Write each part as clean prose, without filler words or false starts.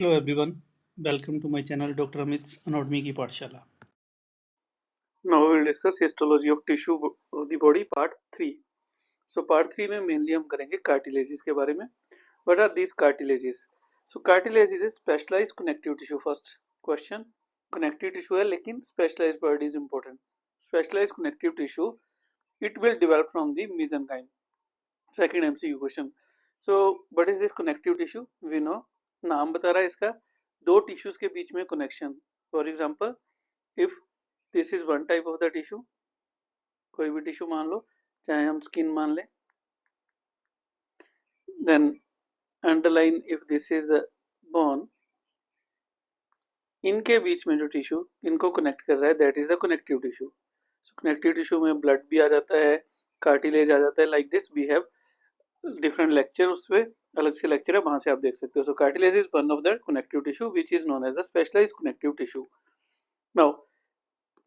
Hello everyone, welcome to my channel Dr. Amit's Anatomy की पाठशाला। Now we will discuss histology of tissue of the body part 3. So part 3 में mainly हम करेंगे cartilages के बारे में. What are these cartilages? So cartilage is a specialized connective tissue. First question, connective tissue है लेकिन specialized word is important. Specialized connective tissue, it will develop from the mesenchyme. Second MCQ question. So what is this connective tissue? We know, नाम बता रहा है इसका, दो tissues के बीच में connection. For example, if this is one type of the tissue, कोई भी टिश्यू मान लो, चाहे हम स्किन मान लें, then underline if this is the bone, इनके बीच में जो टिश्यू इनको कनेक्ट कर रहा है that is the connective tissue. So connective tissue में ब्लड भी आ जाता है, कार्टिलेज आ जाता है. Like this we have different lecture, उसमें अलग से लेक्चर है, वहां से आप देख सकते हो. So cartilage is one of the connective tissue which is known as the specialised connective tissue. Now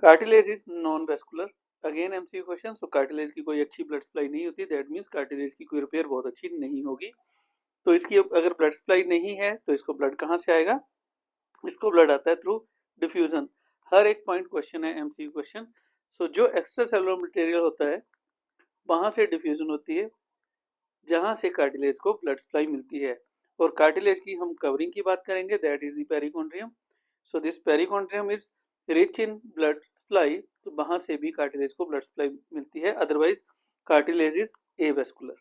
cartilage is non vascular. Again MCQ question. So cartilage की कोई अच्छी ब्लड सप्लाई नहीं होती, दैट मींस कार्टिलेज की कोई repair बहुत अच्छी नहीं होगी. तो इसकी अगर ब्लड सप्लाई नहीं है तो इसको ब्लड कहाँ से आएगा? इसको ब्लड आता है थ्रू डिफ्यूजन. हर एक पॉइंट क्वेश्चन है एमसीक्यू क्वेश्चन. सो जो एक्स्ट्रा सेलुलर मटेरियल होता है वहां से डिफ्यूजन होती है, जहां से कार्टिलेज को ब्लड सप्लाई मिलती है. और कार्टिलेज की हम कवरिंग की बात करेंगे, that is the perichondrium. So this perichondrium is rich in blood supply. तो वहां से भी कार्टिलेज को ब्लड सप्लाई मिलती है, अदरवाइज कार्टिलेज इज एवेस्कुलर.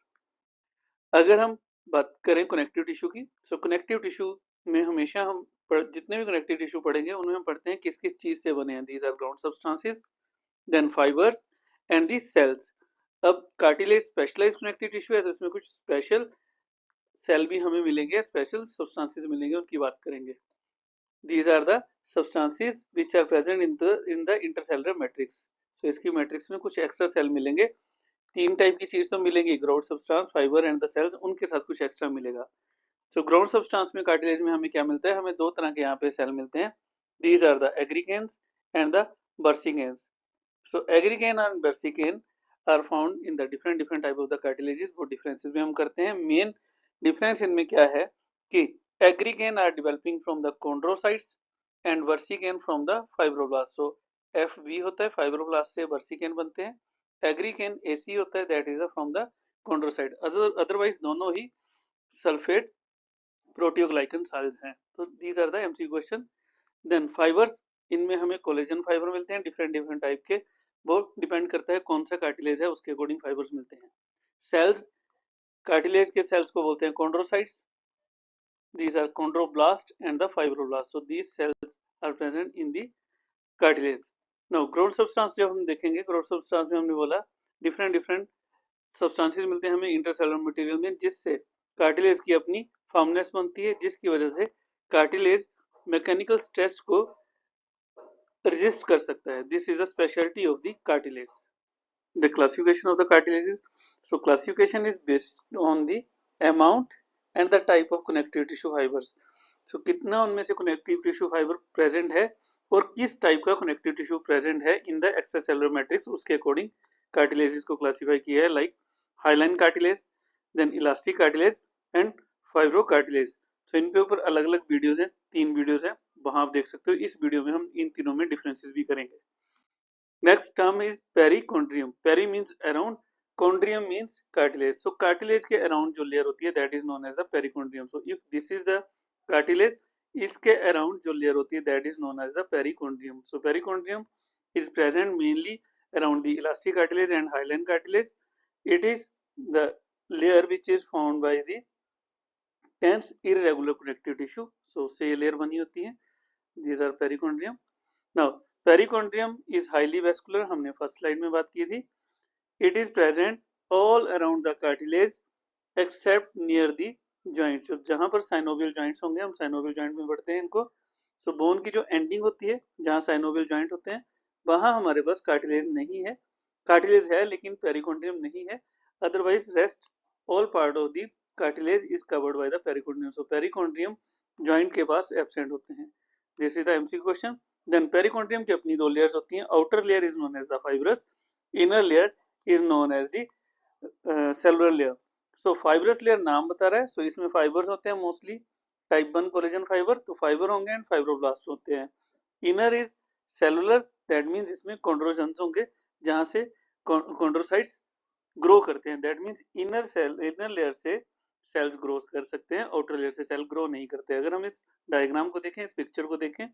अगर हम बात करें कनेक्टिव टिश्यू की, सो कनेक्टिव टिश्यू में हमेशा हम जितने भी कनेक्टिव टिश्यू पढ़ेंगे उनमें हम पढ़ते हैं किस किस चीज से बने हैं. These are ground substances, then fibres and the cells. अब कार्टिलेज स्पेशलाइज्ड कनेक्टिव टिश्यू है तो इसमें कुछ स्पेशल सेल भी हमें मिलेंगे, स्पेशल सब्सटेंसेस मिलेंगे, उनकी बात करेंगे. These are the substances which are present in the intercellular matrix. So इसकी मैट्रिक्स में कुछ एक्स्ट्रा सेल मिलेंगे. तीन टाइप की चीज तो मिलेंगी, ground substance, fibre and the cells, उनके साथ कुछ एक्स्ट्रा मिलेगा. सो ग्राउंड सब्सटेंस में कार्टिलेज में हमें क्या मिलता है? हमें दो तरह के यहाँ पे सेल मिलते हैं. These are the aggrecans and the versicans. So aggrecan and versican are found in the different type of the cartilages. वो डिफरेंसेस भी हम करते हैं. मेन डिफरेंस इनमें क्या है कि aggrecan are developing from the chondrocytes and versican from the fibroblast. So F होता है फाइब्रोब्लास्ट से वर्सिगेन बनते हैं. एग्रीगेन AC होता है, that is from the chondrocyte. Otherwise दोनों ही सल्फेट प्रोटियोग्लाइकन साइज हैं. तो these are the MC question. Then fibres, इनमें हमें कोलेजन फाइबर मिलते हैं डिफरेंट टाइप के. वो डिपेंड करता है कौन सा कार्टिलेज है, उसके अकॉर्डिंग फाइबर्स मिलते हैं. सेल्स, कार्टिलेज के सेल्स को बोलते हैं chondrocytes. these are chondroblast and the fibroblast. So these cells are present in the cartilage. Now growth substance जब हम देखेंगे, ग्रोथ सब्सटेंस में हमने बोला डिफरेंट सब्सटेंसेस मिलते हैं हमें इंटरसेलुलर मटेरियल में, जिससे कार्टिलेज की अपनी फर्मनेस बनती है, जिसकी वजह से कार्टिलेज मैकेनिकल स्ट्रेस को रेजिस्ट कर सकता है. This is the speciality of the cartilage. The classification of the cartilages. So classification is based on the amount and the type of connective tissue fibres. So कितना उनमें से connective tissue fibre present है और किस type का connective tissue present है in the extracellular matrix, उसके according cartilages को क्लासिफाई किया है. Like hyaline cartilage, then elastic cartilage and fibro cartilage. So इन पे ऊपर अलग अलग वीडियोज हैं, 3 वीडियोज हैं, वहां आप देख सकते हो. इस वीडियो में हम इन तीनों में डिफरेंसेस भी करेंगे. Next term is perichondrium. Peri means around, chondrium means cartilage. So cartilage के अराउंड जो लेयर होती है that is known as the perichondrium. So if this is the cartilage, इसके अराउंड जो लेयर होती है that is known as the perichondrium. So perichondrium is present mainly around the elastic cartilage and hyaline cartilage. It is the layer which is formed by the dense irregular connective tissue. So से layer बनी होती है. These are perichondrium. Now perichondrium is highly vascular, हमने first slide में बात की थी. It is present all around the cartilage except near the joint. जो जहां पर साइनोवियल जॉइंट्स होंगे, हम साइनोवियल जॉइंट में पढ़ते हैं इनको. सो बोन की जो एंडिंग होती है जहां साइनोवियल जॉइंट होते हैं, वहां हमारे पास कार्टिलेज नहीं है. कार्टिलेज है लेकिन पेरिकॉन्ड्रियम नहीं है. Otherwise rest all part of the cartilage is covered by the perichondrium. So perichondrium joint के पास एब्सेंट होते हैं. This is the MCQ question. Then perichondrium की अपनी दो लेयर्स होती हैं. Outer layer is known as the fibrous, inner layer is known as the cellular layer. So fibrous layer नाम बता रहा है. सो इसमें फाइबर्स होते हैं मोस्टली. टाइप 1 कोलेजन फाइबर, तो फाइबर होंगे एंड फाइब्रोब्लास्ट होते हैं। Inner is cellular, that means इसमें कॉन्ड्रोजन्स होंगे जहां से कॉन्ड्रोसाइट्स ग्रो करते हैं, दैट मीन्स इनर लेयर से सेल्स ग्रो कर सकते हैं, आउटर लेयर से सेल ग्रो नहीं करते। अगर हम इस डायग्राम को देखें, इस पिक्चर को देखें,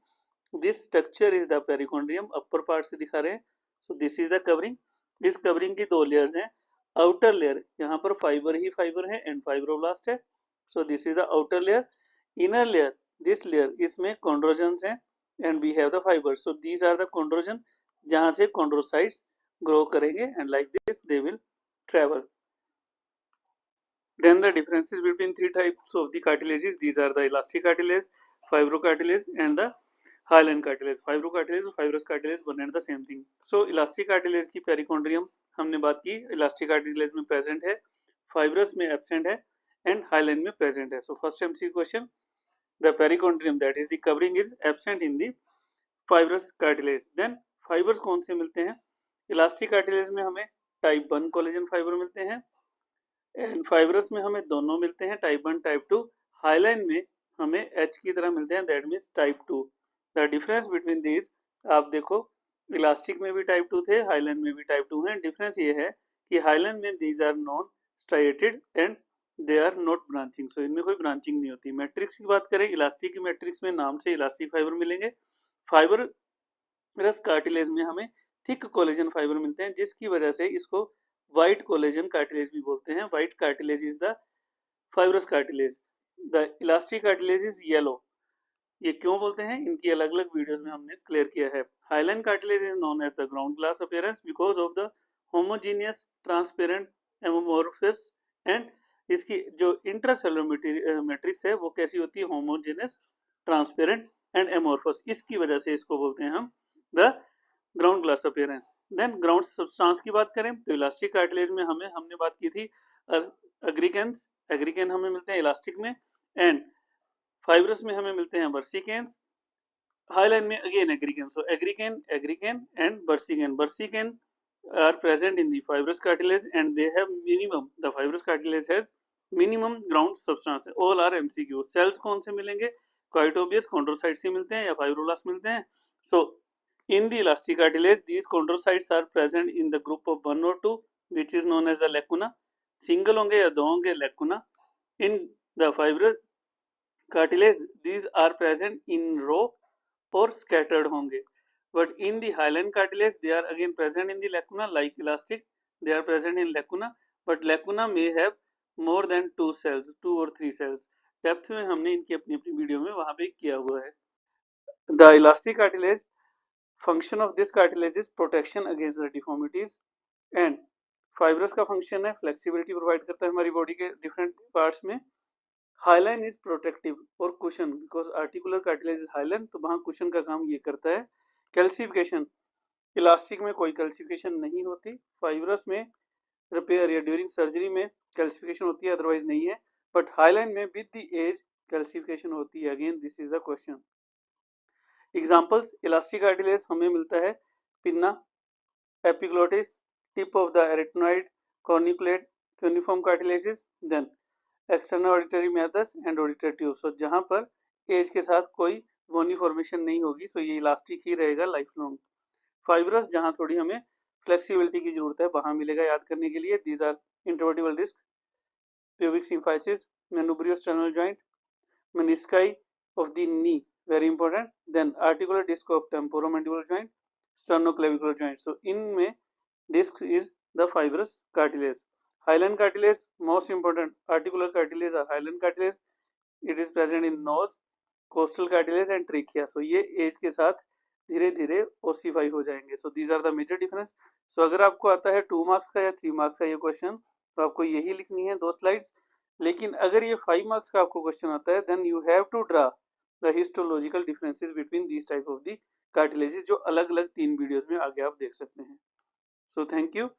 this structure is the perichondrium, upper part से दिखा रहे हैं। So this is the covering. इस कवरिंग की दो लेयर्स हैं। आउटर लेयर, यहाँ पर फाइबर ही फाइबर है एंड फाइब्रोब्लास्ट है, so this is the outer layer. Inner layer, this layer, इसमें कॉन्ड्रोजन्स हैं and we have the fibre, so these are the chondrogen जहां से कॉन्ड्रोसाइट्स ग्रो करेंगे and like this they will travel. Then the differences between three types of the cartilages, these are the elastic cartilage, fibrocartilage and the hyaline cartilage. Fibrocartilage और fibrous cartilage one and the same thing. So elastic cartilage की perichondrium हमने बात की, elastic cartilage में present है, fibrous में absent है and hyaline में present है. So first MC question, the perichondrium, that is the covering, is absent in the fibrous cartilage. Then fibers कौन से मिलते हैं? elastic cartilage में हमें टाइप 1 कोलेजन फाइबर मिलते हैं एंड फाइब्रस में हमें दोनों मिलते हैं, टाइप 1 टाइप 2। हाइलाइन में हमें एच की तरह मिलते हैं, that means type 2। The difference between these, आप देखो इलास्टिक में भी टाइप 2 थे, हाइलाइन में भी टाइप 2 हैं। डिफरेंस ये है कि हाइलाइन में these are non striated and they are not branching, so इनमें कोई ब्रांचिंग नहीं होती। मैट्रिक्स की बात करें, इलास्टिक की मैट्रिक्स में नाम से इलास्टिक फाइबर मिलेंगे, फाइबर रस कार्टिलेज में हमें थिक कोलेजन फाइबर मिलते हैं, जिसकी वजह से इसको व्हाइट कोलेजन कार्टिलेज भी बोलते हैं। White cartilage is the fibrous cartilage, the elastic cartilage is yellow. ये क्यों बोलते हैं, इनकी अलग अलग वीडियोस में हमने क्लियर किया है। Hyaline cartilage is known as the ground glass appearance because of the homogeneous transparent amorphous and इसकी जो इंट्रासेलुलर मैट्रिक्स है वो कैसी होती है, होमोजीनियस ट्रांसपेरेंट एंड एमोर्फस, इसकी वजह से इसको बोलते हैं हम the ground glass appearance. Then ground substance की बात करें तो इलास्टिक कार्टिलेज में हमने बात की थी एग्रीकेंस, एग्रीकेन हमें मिलते हैं इलास्टिक में एंड फाइब्रस में हमें मिलते हैं बर्सिकेंस, हाइलाइन में again aggrecan. So aggrecan and versican are present in the fibrous cartilage and they have minimum, the fibrous cartilage has minimum ground substance, all are MCQ। cells कौन से मिलेंगे, quite obvious, chondrocytes से मिलते हैं या fibroblasts मिलते हैं। so in the elastic cartilage these chondrocytes are present in the group of 1 or 2 which is known as the lacuna, single होंगे या दो होंगे lacuna। in the fibrous cartilage these are present in row or scattered होंगे, but in the hyaline cartilage they are again present in the lacuna, like elastic they are present in lacuna, but lacuna may have more than 2 cells, 2 or 3 cells। Depth में हमने इनकी अपनी अपनी video में वहां पे किया हुआ है। the elastic cartilage function of this cartilage is protection against the deformities and fibrous का function है flexibility provide करता है हमारी बॉडी के different parts में। हाइलाइन इज प्रोटेक्टिव और cushion, because articular cartilage is hyaline, तो वहां कुशन का काम ये करता है। कैल्सिफिकेशन, इलास्टिक में कोई कैल्सिफिकेशन नहीं होती, फाइब्रस में रिपेयर या ड्यूरिंग सर्जरी में कैल्सिफिकेशन होती है, अदरवाइज नहीं है, बट हाइलाइन में विद द एज कैल्सिफिकेशन होती है। Again this is the question. Examples, elastic cartilage हमें मिलता है pinna, epiglottis, tip of the arytenoid, corniculate, cuneiform cartilages, then external auditory methods and auditory tube. So जहां पर as के साथ कोई बोनी फॉर्मेशन नहीं होगी, सो ये इलास्टिक ही रहेगा लाइफ लॉन्ग। फाइब्रस जहां थोड़ी हमें फ्लेक्सिबिलिटी की जरूरत है वहां मिलेगा याद करने के लिए। These are intervertebral disc, pubic symphysis, manubriosternal joint, menisci of the knee, very important, then articular disc of temporomandibular joint, sternoclavicular joint. So इनमें disc is the fibrous cartilage. Hyaline cartilage, most important articular cartilage or hyaline cartilage, it is present in nose, costal cartilage and trachea। so ये as के साथ धीरे धीरे ओसिफाई हो जाएंगे। so these are the major difference। so अगर आपको आता है 2 मार्क्स का या 3 मार्क्स का ये क्वेश्चन, तो आपको यही लिखनी है 2 स्लाइड्स। लेकिन अगर ये 5 मार्क्स का आपको क्वेश्चन आता है, then you have to draw the histological differences between these type of the cartilages, जो अलग अलग 3 वीडियोस में आगे आप देख सकते हैं। so thank you।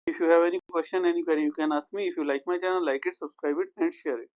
If you have any question, any query, you can ask me. If you like my channel, like it, subscribe it and share it.